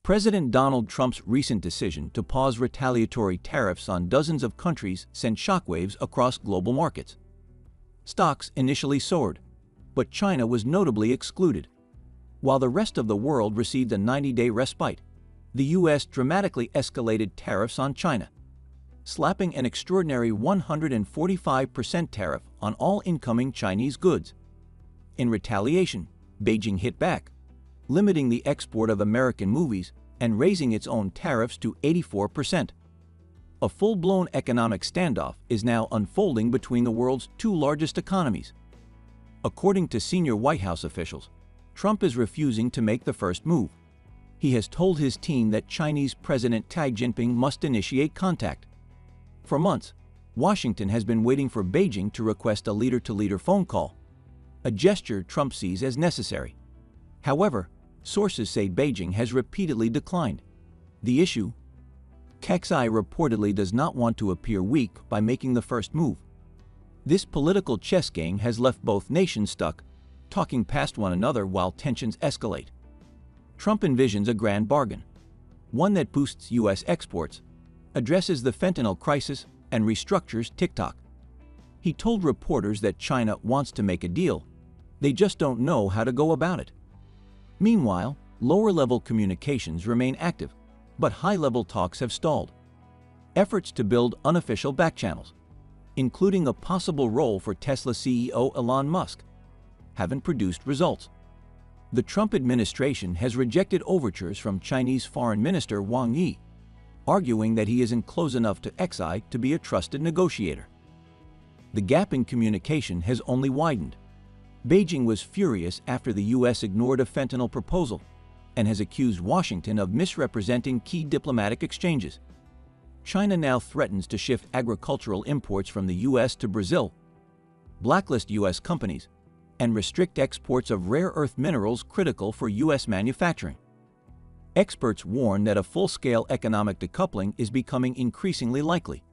President Donald Trump's recent decision to pause retaliatory tariffs on dozens of countries sent shockwaves across global markets. Stocks initially soared, but China was notably excluded. While the rest of the world received a 90-day respite, the U.S. dramatically escalated tariffs on China, slapping an extraordinary 145% tariff on all incoming Chinese goods. In retaliation, Beijing hit back, limiting the export of American movies and raising its own tariffs to 84%. A full-blown economic standoff is now unfolding between the world's two largest economies. According to senior White House officials, Trump is refusing to make the first move. He has told his team that Chinese President Xi Jinping must initiate contact. For months, Washington has been waiting for Beijing to request a leader-to-leader phone call, a gesture Trump sees as necessary. However, sources say Beijing has repeatedly declined. The issue? Xi reportedly does not want to appear weak by making the first move. This political chess game has left both nations stuck, talking past one another while tensions escalate. Trump envisions a grand bargain, one that boosts U.S. exports, addresses the fentanyl crisis, and restructures TikTok. He told reporters that China wants to make a deal, they just don't know how to go about it. Meanwhile, lower-level communications remain active, but high-level talks have stalled. Efforts to build unofficial backchannels, including a possible role for Tesla CEO Elon Musk, haven't produced results. The Trump administration has rejected overtures from Chinese Foreign Minister Wang Yi, arguing that he isn't close enough to Xi to be a trusted negotiator. The gap in communication has only widened. Beijing was furious after the U.S. ignored a fentanyl proposal and has accused Washington of misrepresenting key diplomatic exchanges. China now threatens to shift agricultural imports from the U.S. to Brazil, blacklist U.S. companies, and restrict exports of rare earth minerals critical for U.S. manufacturing. Experts warn that a full-scale economic decoupling is becoming increasingly likely.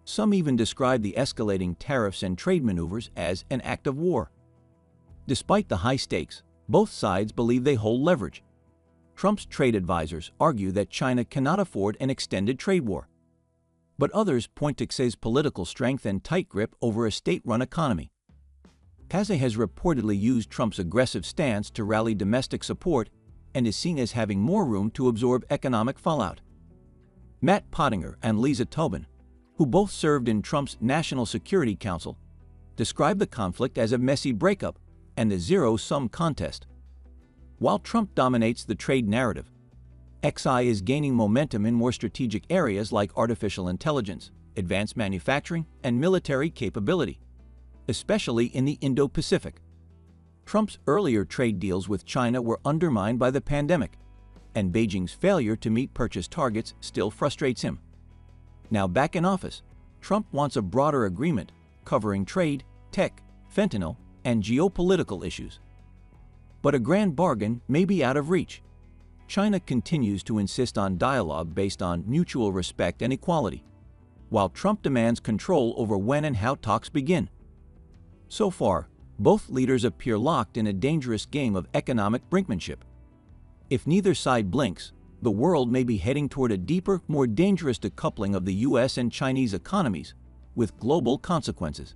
Some even describe the escalating tariffs and trade maneuvers as an act of war. Despite the high stakes, both sides believe they hold leverage. Trump's trade advisors argue that China cannot afford an extended trade war. But others point to Xi's political strength and tight grip over a state-run economy. Xi has reportedly used Trump's aggressive stance to rally domestic support and is seen as having more room to absorb economic fallout. Matt Pottinger and Lisa Tobin, who both served in Trump's National Security Council, describe the conflict as a messy breakup and a zero-sum contest. While Trump dominates the trade narrative, Xi is gaining momentum in more strategic areas like artificial intelligence, advanced manufacturing, and military capability, especially in the Indo-Pacific. Trump's earlier trade deals with China were undermined by the pandemic, and Beijing's failure to meet purchase targets still frustrates him. Now back in office, Trump wants a broader agreement covering trade, tech, fentanyl, and geopolitical issues. But a grand bargain may be out of reach. China continues to insist on dialogue based on mutual respect and equality, while Trump demands control over when and how talks begin. So far, both leaders appear locked in a dangerous game of economic brinkmanship. If neither side blinks, the world may be heading toward a deeper, more dangerous decoupling of the U.S. and Chinese economies, with global consequences.